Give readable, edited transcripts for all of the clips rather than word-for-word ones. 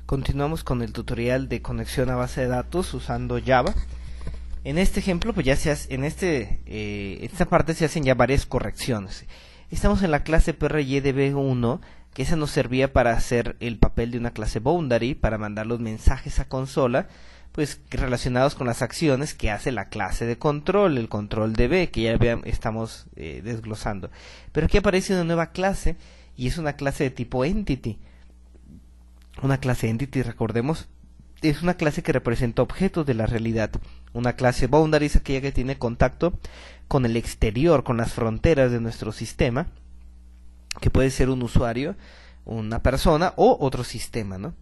Continuamos con el tutorial de conexión a base de datos usando Java. En este ejemplo, pues ya se hace, esta parte se hacen ya varias correcciones. Estamos en la clase PRYDB1, que esa nos servía para hacer el papel de una clase boundary, para mandar los mensajes a consola, pues relacionados con las acciones que hace la clase de control, el control DB, que ya estamos desglosando. Pero aquí aparece una nueva clase, y es una clase de tipo entity. Una clase entity, recordemos, es una clase que representa objetos de la realidad. Una clase boundary es aquella que tiene contacto con el exterior, con las fronteras de nuestro sistema, que puede ser un usuario, una persona o otro sistema, ¿no?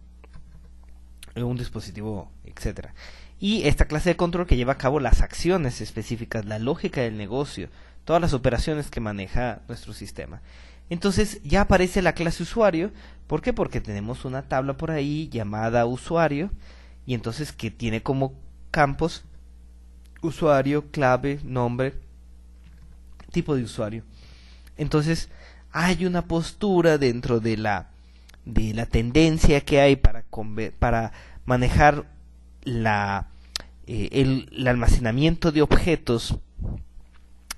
Un dispositivo, etcétera. Y esta clase de control que lleva a cabo las acciones específicas, la lógica del negocio, todas las operaciones que maneja nuestro sistema. Entonces ya aparece la clase usuario. ¿Por qué? Porque tenemos una tabla por ahí llamada usuario, y entonces que tiene como campos usuario, clave, nombre, tipo de usuario. Entonces hay una postura dentro de la tendencia que hay para manejar el almacenamiento de objetos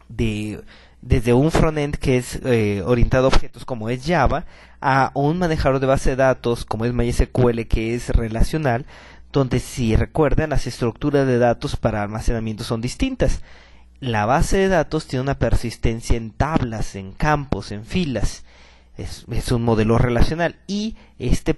desde un frontend que es orientado a objetos como es Java, a un manejador de base de datos como es MySQL, que es relacional, donde, si recuerdan, las estructuras de datos para almacenamiento son distintas. La base de datos tiene una persistencia en tablas, en campos, en filas. Es un modelo relacional, y este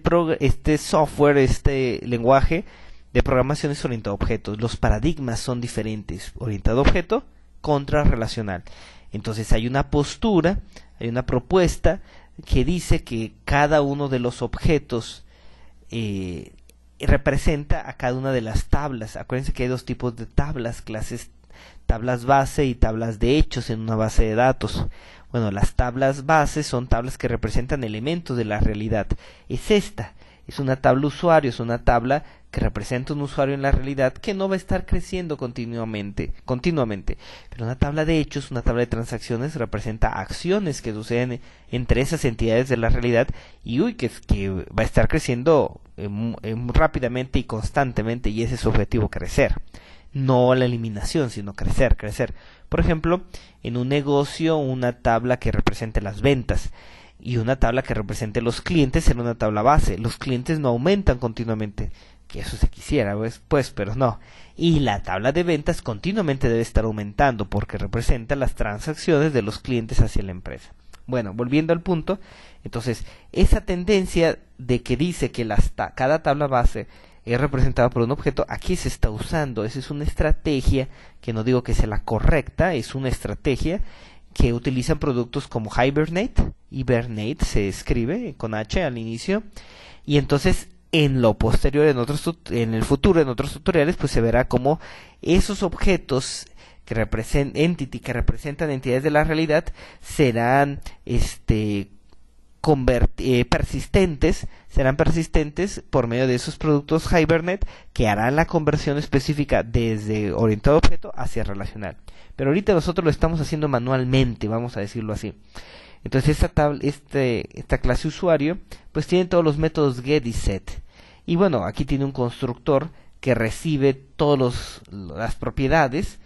software, este lenguaje de programación es orientado a objetos. Los paradigmas son diferentes: orientado a objeto contra relacional. Entonces hay una postura, hay una propuesta que dice que cada uno de los objetos representa a cada una de las tablas. Acuérdense que hay dos tipos de tablas, clases, tablas base y tablas de hechos en una base de datos. Bueno, las tablas base son tablas que representan elementos de la realidad. Es esta, es una tabla usuario, es una tabla que representa un usuario en la realidad que no va a estar creciendo continuamente. Pero una tabla de hechos, una tabla de transacciones, representa acciones que suceden entre esas entidades de la realidad, y que va a estar creciendo rápidamente y constantemente, y ese es su objetivo: crecer. No la eliminación, sino crecer. Por ejemplo, en un negocio, una tabla que represente las ventas y una tabla que represente los clientes será una tabla base. Los clientes no aumentan continuamente, que eso se quisiera, pues, pero no. Y la tabla de ventas continuamente debe estar aumentando, porque representa las transacciones de los clientes hacia la empresa. Bueno, volviendo al punto, entonces, esa tendencia de que dice que cada tabla base es representada por un objeto, aquí se está usando. Esa es una estrategia, que no digo que sea la correcta, es una estrategia que utilizan productos como Hibernate se escribe con H al inicio, y entonces en lo posterior, en el futuro, en otros tutoriales, pues se verá cómo esos objetos que representan entidades de la realidad serán persistentes por medio de esos productos Hibernate, que harán la conversión específica desde orientado a objeto hacia relacional. Pero ahorita nosotros lo estamos haciendo manualmente, vamos a decirlo así. Entonces esta clase usuario pues tiene todos los métodos get y set. Y bueno, aquí tiene un constructor que recibe todas las propiedades,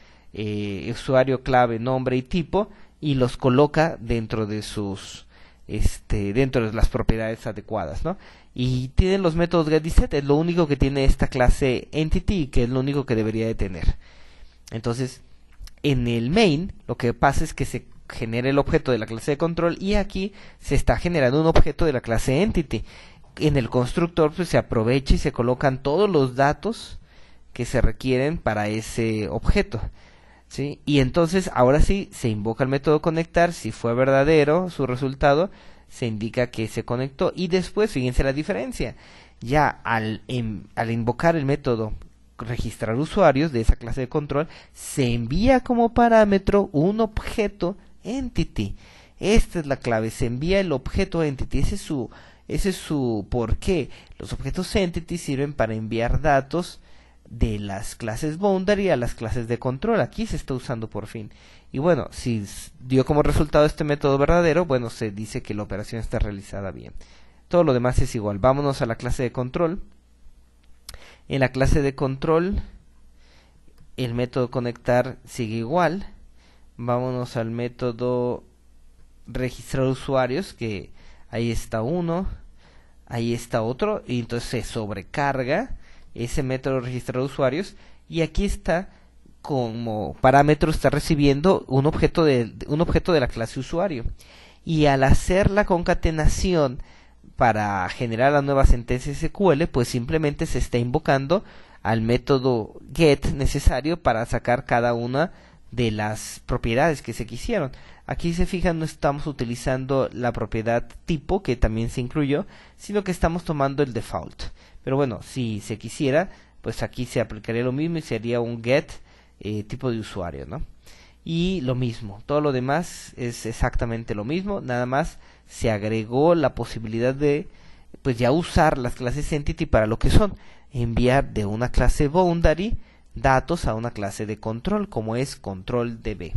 usuario, clave, nombre y tipo, y los coloca dentro de dentro de las propiedades adecuadas, ¿no? Y tiene los métodos get y set. Es lo único que tiene esta clase entity, que es lo único que debería de tener. Entonces, en el main lo que pasa es que se genera el objeto de la clase de control, y aquí se está generando un objeto de la clase entity. En el constructor pues se aprovecha y se colocan todos los datos que se requieren para ese objeto, ¿sí? Y entonces ahora sí se invoca el método conectar. Si fue verdadero su resultado, se indica que se conectó, y después, fíjense la diferencia, ya al invocar el método registrar usuarios de esa clase de control, se envía como parámetro un objeto entity. Esta es la clave: se envía el objeto entity. Ese es su porqué. Los objetos entity sirven para enviar datos de las clases boundary a las clases de control. Aquí se está usando por fin. Y bueno, si dio como resultado este método verdadero, bueno, se dice que la operación está realizada bien. Todo lo demás es igual. Vámonos a la clase de control. En la clase de control, el método conectar sigue igual. Vámonos al método registrar usuarios, que ahí está uno, ahí está otro, y entonces se sobrecarga ese método registrar usuarios, y aquí está como parámetro, está recibiendo un objeto de la clase usuario, y al hacer la concatenación para generar la nueva sentencia SQL, pues simplemente se está invocando al método get necesario para sacar cada una de las propiedades que se quisieron. Aquí se fijan, no estamos utilizando la propiedad tipo, que también se incluyó, sino que estamos tomando el default. Pero bueno, si se quisiera, pues aquí se aplicaría lo mismo y sería un get tipo de usuario, ¿no? Y lo mismo, todo lo demás es exactamente lo mismo, nada más se agregó la posibilidad de pues ya usar las clases entity para lo que son, enviar de una clase boundary datos a una clase de control, como es control DB.